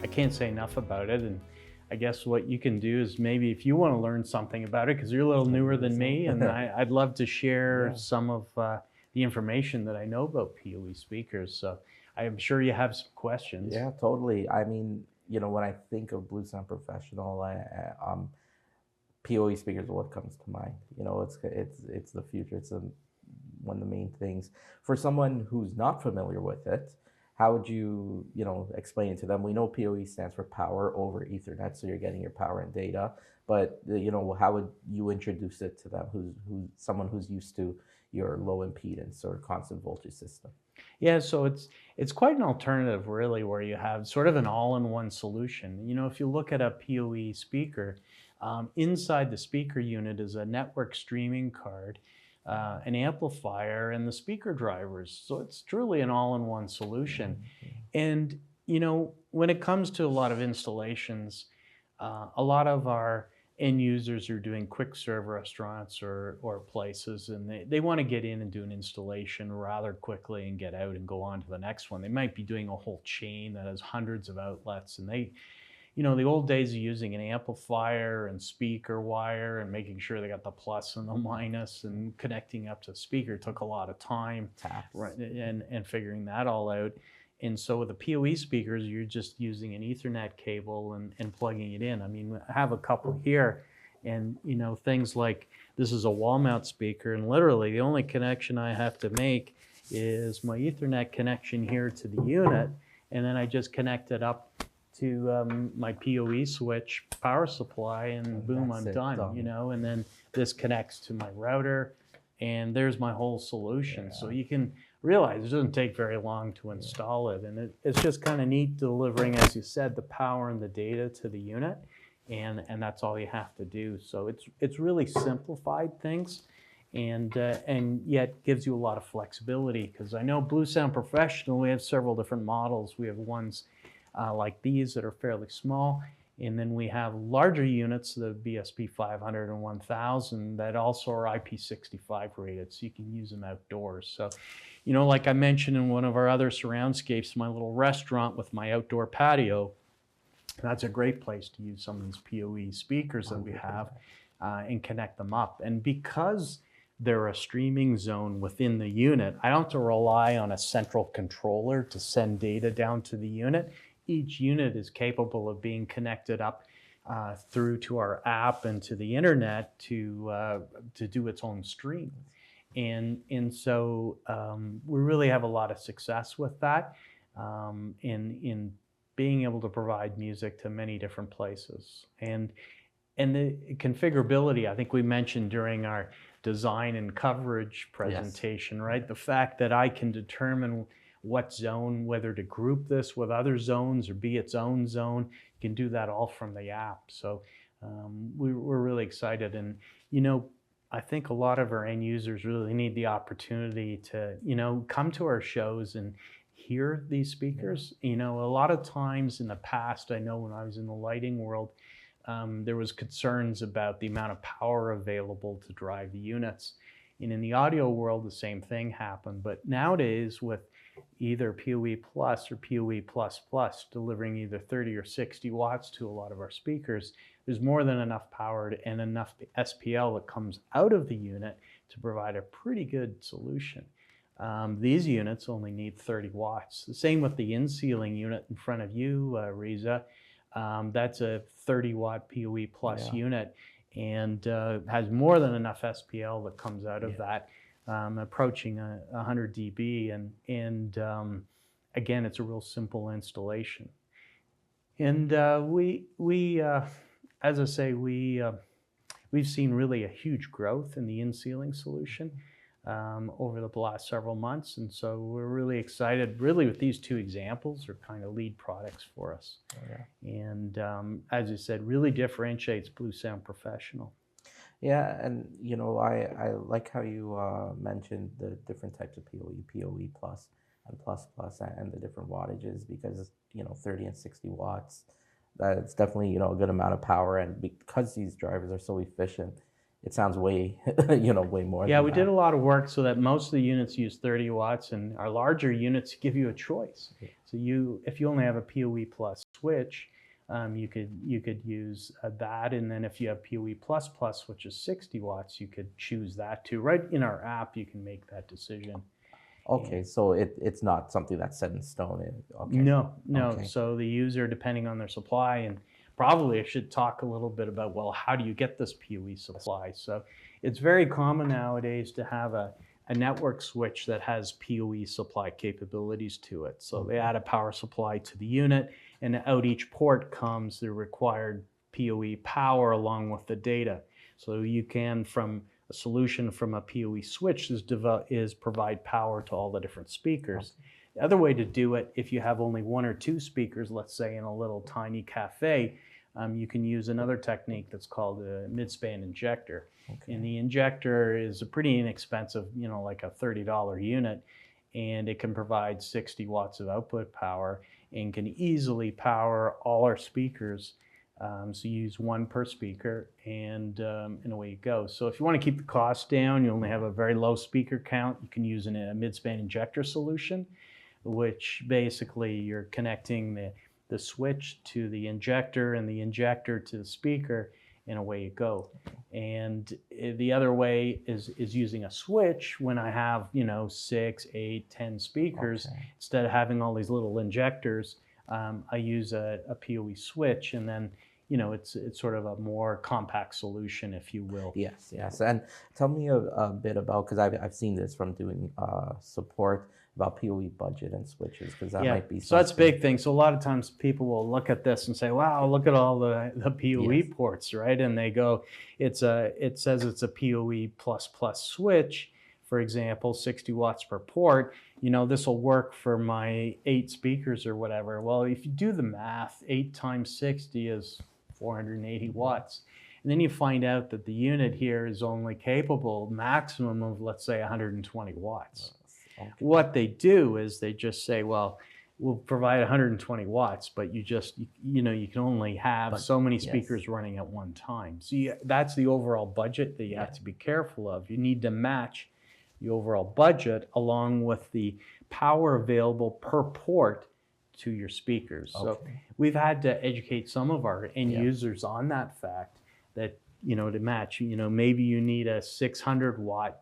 I can't say enough about it. And I guess what you can do is maybe if you want to learn something about it, because you're a little newer than me, and I'd love to share some of the information that I know about PoE speakers. So I'm sure you have some questions. Yeah, totally. I mean, when I think of Bluesound Professional, PoE speakers is what comes to mind. It's the future. It's one of the main things. For someone who's not familiar with it, how would you, explain it to them? We know PoE stands for Power over Ethernet, so you're getting your power and data. But how would you introduce it to them? Someone who's used to your low impedance or constant voltage system? Yeah, so it's quite an alternative, really, where you have sort of an all-in-one solution. If you look at a PoE speaker, inside the speaker unit is a network streaming card, an amplifier, and the speaker drivers. So it's truly an all-in-one solution. And when it comes to a lot of installations, a lot of our end users are doing quick serve restaurants or places, and they want to get in and do an installation rather quickly and get out and go on to the next one. They might be doing a whole chain that has hundreds of outlets, and the old days of using an amplifier and speaker wire and making sure they got the plus and the minus and connecting up to the speaker took a lot of time, right, and figuring that all out. And so with the PoE speakers, you're just using an Ethernet cable and plugging it in. I mean, I have a couple here, and things like this is a wall mount speaker, and literally the only connection I have to make is my Ethernet connection here to the unit, and then I just connect it up to my PoE switch power supply, and boom, I'm done. And then this connects to my router, and there's my whole solution. So you can realize it doesn't take very long to install it, and it's just kind of neat delivering, as you said, the power and the data to the unit, and that's all you have to do. So it's really simplified things, and yet gives you a lot of flexibility, because I know Bluesound Professional, we have several different models. We have ones like these that are fairly small, and then we have larger units, the BSP 500 and 1000, that also are IP65 rated, so you can use them outdoors. So, like I mentioned in one of our other Surroundscapes, my little restaurant with my outdoor patio, that's a great place to use some of these PoE speakers that we have and connect them up. And because they're a streaming zone within the unit, I don't have to rely on a central controller to send data down to the unit. Each unit is capable of being connected up through to our app and to the internet to do its own stream. And so we really have a lot of success with that in being able to provide music to many different places. And the configurability, I think we mentioned during our design and coverage presentation, right? The fact that I can determine what zone, whether to group this with other zones or be its own zone. You can do that all from the app. So we're really excited. And, I think a lot of our end users really need the opportunity to, come to our shows and hear these speakers. A lot of times in the past, I know when I was in the lighting world, there was concerns about the amount of power available to drive the units. And in the audio world, the same thing happened. But nowadays, with either PoE Plus or PoE Plus Plus delivering either 30 or 60 watts to a lot of our speakers, there's more than enough power and enough SPL that comes out of the unit to provide a pretty good solution. These units only need 30 watts. The same with the in-ceiling unit in front of you, Reza. That's a 30 watt PoE Plus unit, and has more than enough SPL that comes out of that, approaching 100 dB, and again, it's a real simple installation. And as I say, we've seen really a huge growth in the in-ceiling solution over the last several months, and so we're really excited. Really, with these two examples, are kind of lead products for us. And as you said, really differentiates Bluesound Professional. Yeah, and I like how you mentioned the different types of PoE Plus and Plus Plus, and the different wattages, because 30 and 60 watts, that's definitely a good amount of power, and because these drivers are so efficient, it sounds way way more. Yeah, we did a lot of work so that most of the units use 30 watts, and our larger units give you a choice. So if you only have a PoE plus switch, you could use that, and then if you have PoE plus plus, which is 60 watts, you could choose that too. Right in our app, you can make that decision. Okay, so it's not something that's set in stone. Okay, No, no. okay. So the user, depending on their supply, and probably I should talk a little bit about, well, how do you get this PoE supply? So it's very common nowadays to have a network switch that has PoE supply capabilities to it. So they add a power supply to the unit, and out each port comes the required PoE power along with the data. So you can, from a solution from a PoE switch, is provide power to all the different speakers. The other way to do it, if you have only one or two speakers, let's say in a little tiny cafe, you can use another technique that's called a midspan injector. Okay. And the injector is a pretty inexpensive, like a $30 unit, and it can provide 60 watts of output power and can easily power all our speakers. So you use one per speaker, and away you go. So if you want to keep the cost down, you only have a very low speaker count, you can use a midspan injector solution, which basically you're connecting the switch to the injector and the injector to the speaker, and away you go. And the other way is using a switch when I have 6, 8, 10 speakers. Okay. Instead of having all these little injectors, I use a PoE switch, and then it's sort of a more compact solution, if you will. Yes, yes. And tell me a bit about, because I've seen this from doing support, about PoE budget and switches, because that might be something. So that's a big thing. So a lot of times people will look at this and say, wow, look at all the PoE ports, right? And they go, it says it's a PoE plus plus switch, for example, 60 watts per port. This will work for my 8 speakers or whatever. Well, if you do the math, 8 times 60 is 480 watts. And then you find out that the unit here is only capable maximum of, let's say, 120 watts. Okay. What they do is they just say, well, we'll provide 120 watts, but you can only have so many speakers running at one time. So that's the overall budget that you have to be careful of. You need to match the overall budget along with the power available per port to your speakers. Okay. So we've had to educate some of our end users on that fact, that to match, maybe you need a 600 watt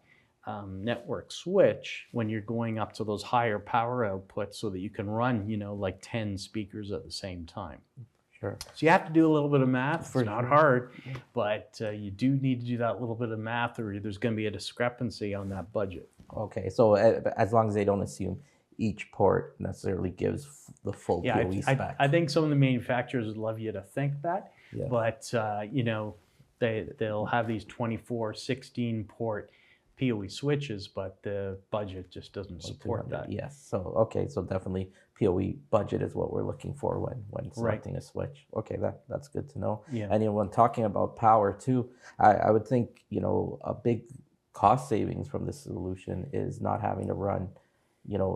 network switch when you're going up to those higher power outputs, so that you can run like 10 speakers at the same time. Sure. So you have to do a little bit of math. It's not hard, but you do need to do that little bit of math, or there's going to be a discrepancy on that budget. Okay, so as long as they don't assume each port necessarily gives the full PoE spec. I think some of the manufacturers would love you to think that, but they'll have these 24, 16 port PoE switches, but the budget just doesn't support that. Yes. So okay. So definitely PoE budget is what we're looking for when selecting a switch. Okay, that's good to know. Yeah. And when talking about power too, I would think a big cost savings from this solution is not having to run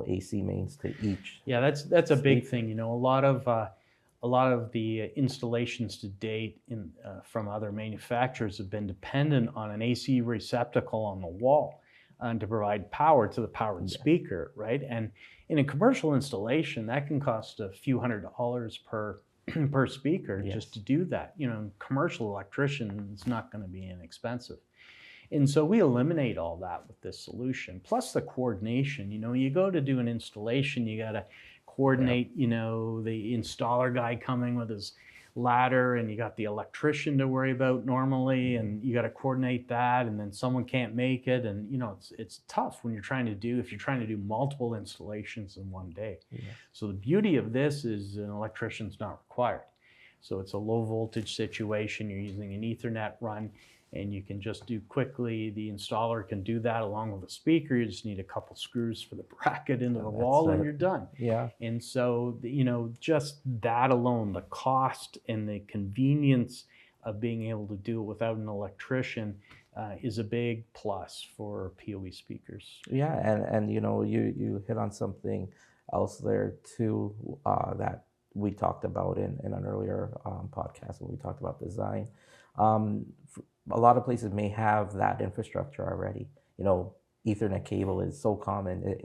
AC mains to each. Yeah, that's a big thing. A lot of the installations to date from other manufacturers have been dependent on an AC receptacle on the wall to provide power to the powered speaker, right? And in a commercial installation, that can cost a few $100s per speaker just to do that. Commercial electrician is not going to be inexpensive. And so we eliminate all that with this solution. Plus the coordination. You go to do an installation, you got to coordinate, the installer guy coming with his ladder, and you got the electrician to worry about normally, and you got to coordinate that, and then someone can't make it, and it's tough when you're trying to do multiple installations in one day. So the beauty of this is an electrician's not required. So it's a low voltage situation. You're using an Ethernet run, and you can just do quickly. The installer can do that along with the speaker. You just need a couple screws for the bracket into the wall, and you're done. Yeah. And so, just that alone, the cost and the convenience of being able to do it without an electrician is a big plus for PoE speakers. Yeah, and you hit on something else there too, that we talked about in an earlier podcast when we talked about design. A lot of places may have that infrastructure already. Ethernet cable is so common.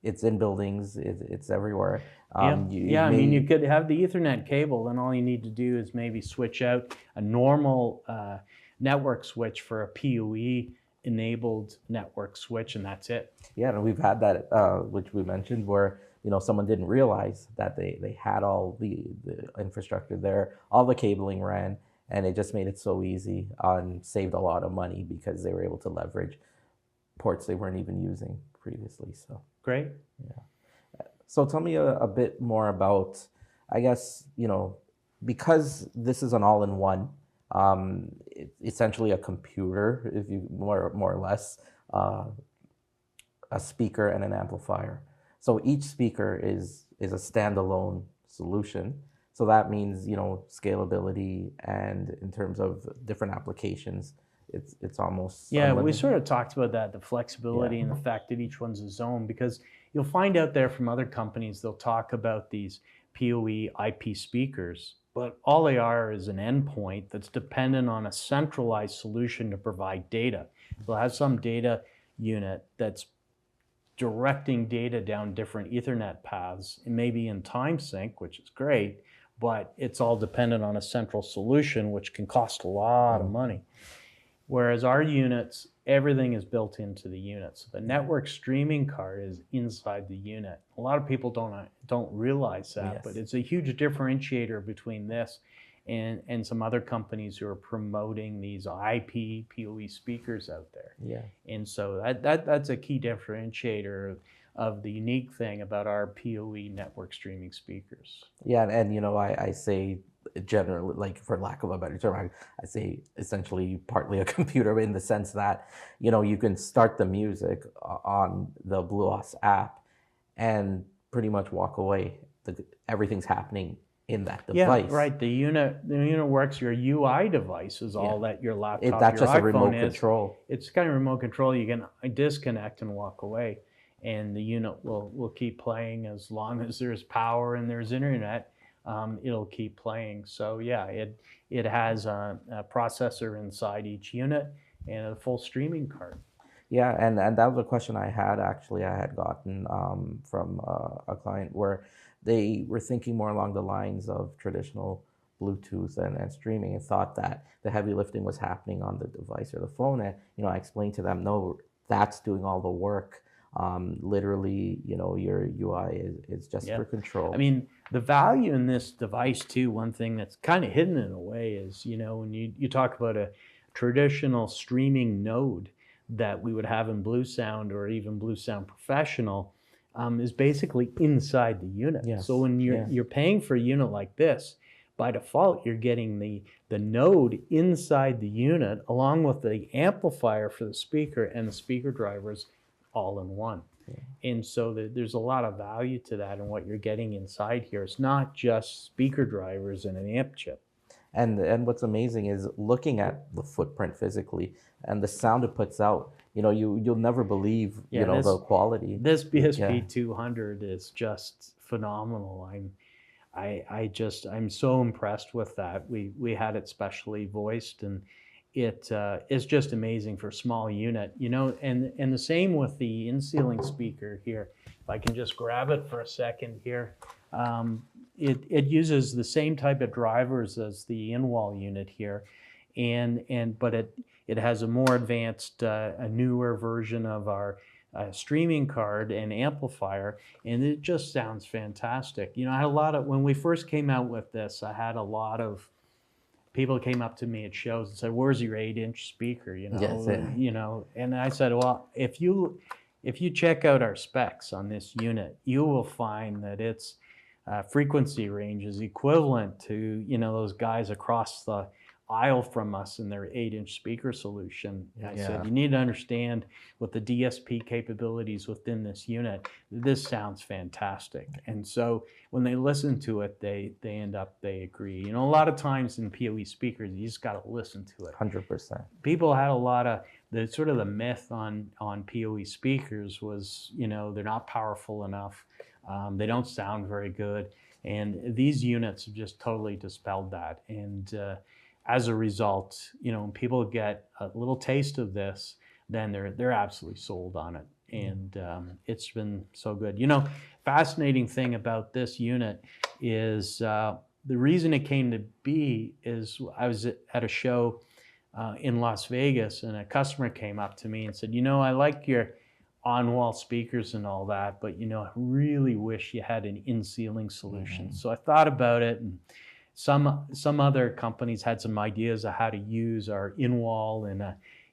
it's in buildings, it's everywhere. Yeah, You yeah. I mean, you may, could have the Ethernet cable, and all you need to do is maybe switch out a normal network switch for a PoE enabled network switch, and that's it. yeah, and we've had that, which we mentioned, where someone didn't realize that they had all the infrastructure there, all the cabling ran, and it just made it so easy and saved a lot of money because they were able to leverage ports they weren't even using previously. So Great. so tell me a bit more about, I guess, because this is an all-in-one, essentially a computer, if you more or less, a speaker and an amplifier. So each speaker is a standalone solution. So that means, scalability, and in terms of different applications, it's almost Yeah, we unlimited. sort of talked about that, the flexibility Yeah. and the fact that each one's its own, because you'll find out there from other companies, they'll talk about these PoE IP speakers, but all they are is an endpoint that's dependent on a centralized solution to provide data. They'll have some data unit that's directing data down different Ethernet paths, and maybe in time sync, which is great, but it's all dependent on a central solution, which can cost a lot of money. Whereas our units, everything is built into the unit. So the network streaming card is inside the unit. A lot of people don't realize that, Yes. but it's a huge differentiator between this and some other companies who are promoting these IP PoE speakers out there. Yeah. And so that's a key differentiator of the unique thing about our PoE network streaming speakers. Yeah, and I say generally, like, for lack of a better term, I say essentially partly a computer, in the sense that you can start the music on the Bluos app and pretty much walk away. Everything's happening in that device. Yeah, right. The unit works. Your UI device is all that your laptop, That's your just a iPhone remote is. control. It's kind of remote control. You can disconnect and walk away, and the unit will keep playing as long as there's power and there's internet. It'll keep playing. So yeah, it has a processor inside each unit and a full streaming card. Yeah, and that was a question I had gotten from a client, where they were thinking more along the lines of traditional Bluetooth and streaming, and thought that the heavy lifting was happening on the device or the phone. And I explained to them, no, that's doing all the work. Literally, your UI is just for control. I mean, the value in this device too, one thing that's kind of hidden in a way is, when you talk about a traditional streaming node that we would have in Bluesound or even Bluesound Professional, is basically inside the unit. Yes. So when you're paying for a unit like this, by default, you're getting the node inside the unit along with the amplifier for the speaker and the speaker drivers all in one. And so there's a lot of value to that, and what you're getting inside here. It's not just speaker drivers and an amp chip. And what's amazing is looking at the footprint physically and the sound it puts out. You'll never believe the quality. This BSP 200 is just phenomenal. I'm so impressed with that. We had it specially voiced, and it is just amazing for a small unit, and the same with the in-ceiling speaker here. If I can just grab it for a second here. It uses the same type of drivers as the in-wall unit here, but it has a more advanced, a newer version of our streaming card and amplifier, and it just sounds fantastic. I had when we first came out with this, I had a lot of people came up to me at shows and said, "Where's your 8-inch speaker?" Yes. And I said, "Well, if you check out our specs on this unit, you will find that its frequency range is equivalent to those guys across the aisle from us in their 8-inch speaker solution." I said, "You need to understand, with the DSP capabilities within this unit, this sounds fantastic." And so when they listen to it, they agree. A lot of times in PoE speakers, you just got to listen to it. 100%. People had a lot of the myth on PoE speakers was, they're not powerful enough. They don't sound very good. And these units have just totally dispelled that. And as a result, when people get a little taste of this, then they're absolutely sold on it. and it's been so good. You know, fascinating thing about this unit is the reason it came to be is I was at a show in Las Vegas, and a customer came up to me and said, you know, I like your on-wall speakers and all that, but you know, I really wish you had an in-ceiling solution. So I thought about it, and some other companies had some ideas of how to use our in-wall and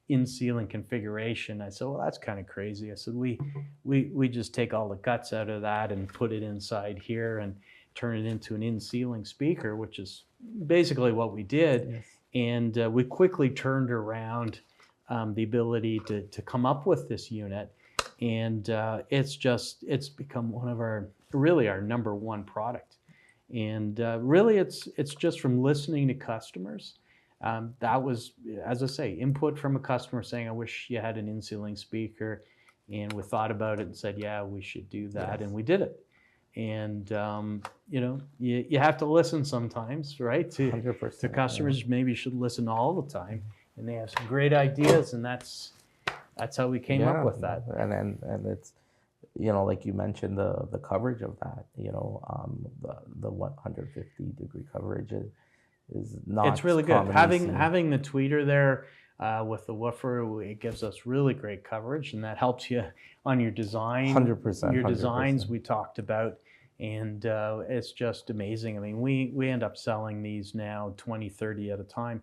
in-ceiling configuration. I said, well, that's kind of crazy. I said, we just take all the guts out of that and put it inside here and turn it into an in-ceiling speaker, which is basically what we did. Yes. And we quickly turned around the ability to come up with this unit. And it's become one of our number one product. And really, it's just from listening to customers. That was, as I say, input from a customer saying, I wish you had an in-ceiling speaker. And we thought about it and said, yeah, we should do that. Yes. And we did it. And, you know, you have to listen sometimes, right? To customers, maybe you should listen all the time. And they have some great ideas, and that's how we came up with that. And it's, you know, like you mentioned, the coverage of that, you know, the 150-degree coverage is not. It's really good. Having the tweeter there with the woofer, it gives us really great coverage, and that helps you on your design. 100%. Your designs 100%. We talked about, and it's just amazing. I mean, we end up selling these now 20, 30 at a time.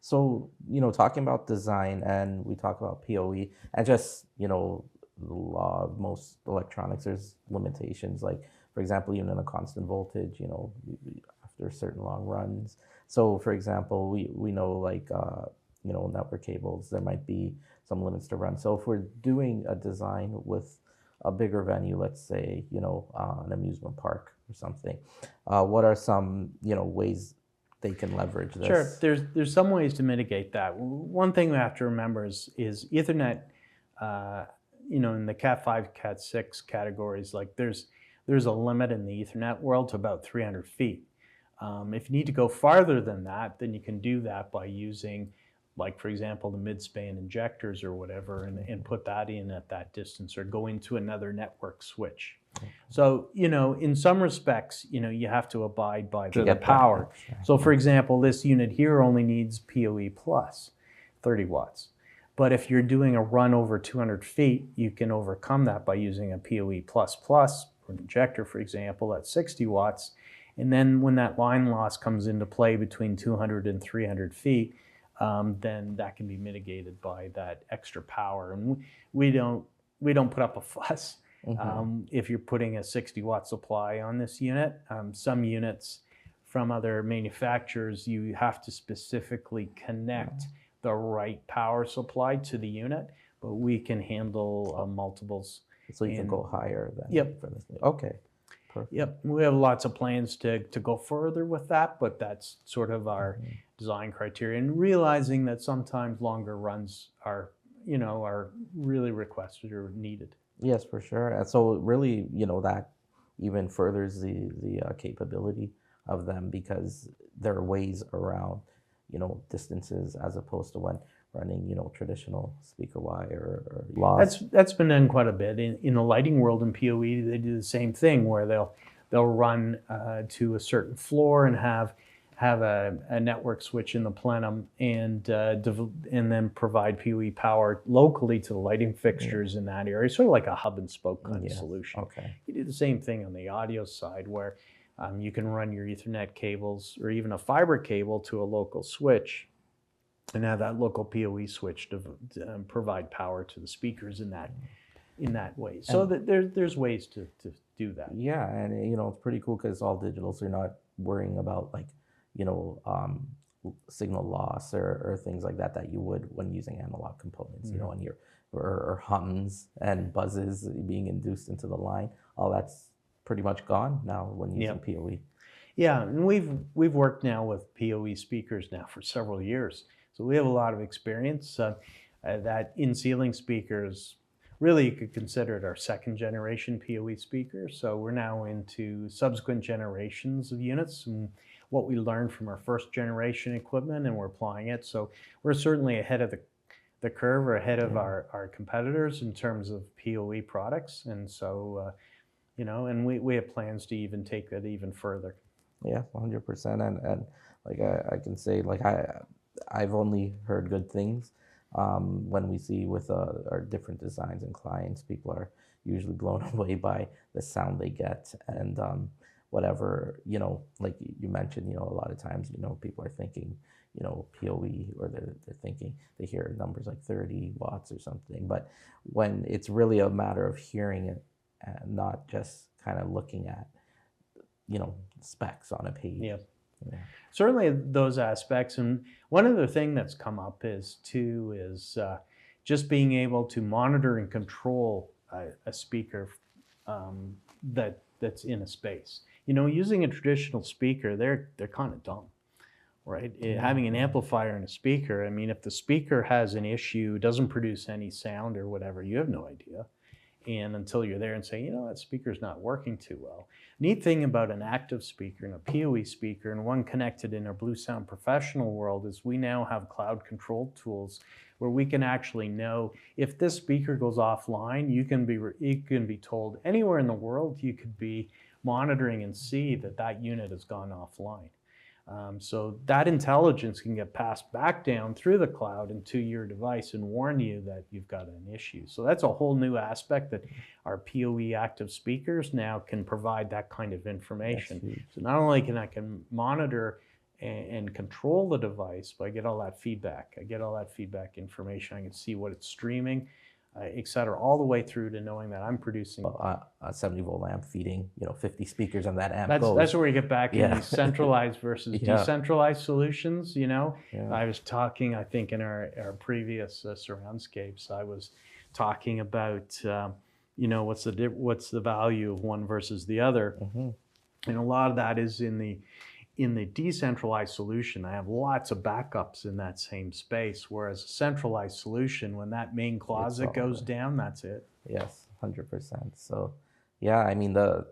So, you know, talking about design, and we talk about PoE, and just, you know, the law of most electronics, there's limitations. Like, for example, even in a constant voltage, you know, after certain long runs. So, for example, we know, like, you know, network cables, there might be some limits to run. So if we're doing a design with a bigger venue, let's say, you know, an amusement park or something, what are some, you know, ways they can leverage this? Sure, there's some ways to mitigate that. One thing we have to remember is Ethernet, you know, in the Cat5, Cat6 categories, like there's a limit in the Ethernet world to about 300 feet. If you need to go farther than that, then you can do that by using, like, for example, the mid-span injectors or whatever, and put that in at that distance, or go into another network switch. So, you know, in some respects, you know, you have to abide by the power. So, for example, this unit here only needs PoE plus 30 watts. But if you're doing a run over 200 feet, you can overcome that by using a PoE plus plus, or an injector, for example, at 60 watts. And then when that line loss comes into play between 200 and 300 feet, then that can be mitigated by that extra power. And we don't put up a fuss. If you're putting a 60 watt supply on this unit. Some units from other manufacturers, you have to specifically connect the right power supply to the unit, but we can handle multiples. So you can go higher than for this. Okay. Perfect. Yep, we have lots of plans to go further with that, but that's sort of our design criteria, and realizing that sometimes longer runs are really requested or needed. Yes, for sure. And so really, you know, that even furthers the capability of them, because there are ways around, you know, distances, as opposed to when running, you know, traditional speaker wire or loss. That's been done quite a bit in the lighting world. In PoE, they do the same thing, where they'll run to a certain floor and have a network switch in the plenum, and then provide PoE power locally to the lighting fixtures in that area, sort of like a hub and spoke kind of solution. Okay. You do the same thing on the audio side, where you can run your Ethernet cables or even a fiber cable to a local switch, and have that local PoE switch to provide power to the speakers in that way. So that there's ways to do that. Yeah, and you know, it's pretty cool because all digital, so you're not worrying about, like, you know, signal loss or things like that you would when using analog components. You know, and or hums and buzzes being induced into the line. All that's pretty much gone now when using PoE. Yeah, and we've worked now with PoE speakers now for several years. So we have a lot of experience. That in-ceiling speakers, really you could consider it our second generation PoE speaker. So we're now into subsequent generations of units, and what we learned from our first generation equipment, and we're applying it. So we're certainly ahead of the curve or ahead of Yeah. our competitors in terms of PoE products. And so, and we have plans to even take that even further. Yeah, 100%. And like I can say, like I've only heard good things. When we see with our different designs and clients, people are usually blown away by the sound they get and whatever, like you mentioned, a lot of times, people are thinking, PoE, or they're thinking they hear numbers like 30 watts or something. But when it's really a matter of hearing it and not just kind of looking at specs on a page. Yeah. Yeah. Certainly those aspects. And one other thing that's come up is just being able to monitor and control a speaker that's in a space. Using a traditional speaker, they're kind of dumb, right? Having an amplifier and a speaker, I mean, if the speaker has an issue, doesn't produce any sound or whatever, you have no idea. And until you're there and say, that speaker's not working too well. Neat thing about an active speaker and a PoE speaker, and one connected in our Bluesound professional world, is we now have cloud control tools where we can actually know if this speaker goes offline. You can be told anywhere in the world. You could be monitoring and see that unit has gone offline. So that intelligence can get passed back down through the cloud into your device and warn you that you've got an issue. So that's a whole new aspect that our PoE active speakers now can provide that kind of information. So not only can I monitor and control the device, but I get all that feedback. I get all that feedback information. I can see what it's streaming, et cetera, all the way through to knowing that I'm producing a 70-volt amp feeding 50 speakers on that amp. That's where we get back in these centralized versus decentralized solutions. I was talking, I think, in our previous Surroundscapes, I was talking about what's the value of one versus the other. And a lot of that is in the decentralized solution. I have lots of backups in that same space, whereas a centralized solution, when that main closet goes down, that's it. Yes, 100%. So, yeah, I mean, the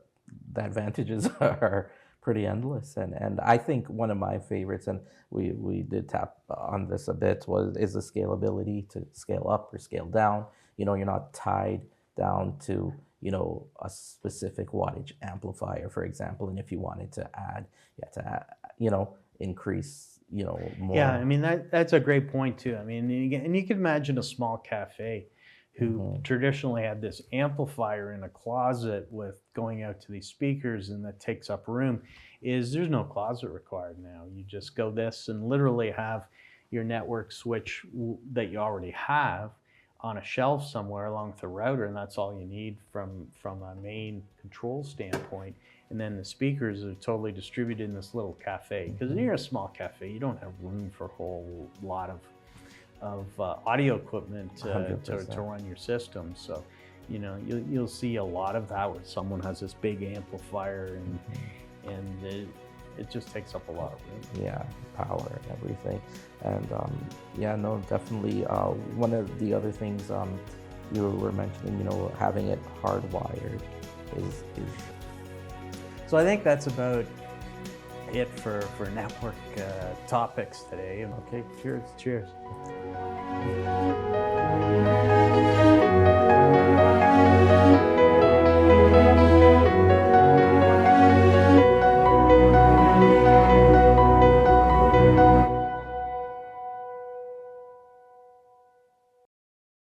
advantages are pretty endless. And I think one of my favorites, and we did tap on this a bit, is the scalability to scale up or scale down. You're not tied down to a specific wattage amplifier, for example, and if you wanted to add, you had to add, increase, more. Yeah, I mean, that's a great point too. I mean, and you can imagine a small cafe who traditionally had this amplifier in a closet with going out to these speakers, and that takes up room. There's no closet required now. You just go this and literally have your network switch that you already have on a shelf somewhere along with the router, and that's all you need from a main control standpoint. And then the speakers are totally distributed in this little cafe. Because when you're a small cafe, you don't have room for a whole lot of audio equiment to run your system. So, you'll see a lot of that where someone has this big amplifier and it just takes up a lot of room. Yeah, power and everything. And definitely. One of the other things you were mentioning, having it hardwired is. So I think that's about it for network topics today. Okay, cheers. Cheers.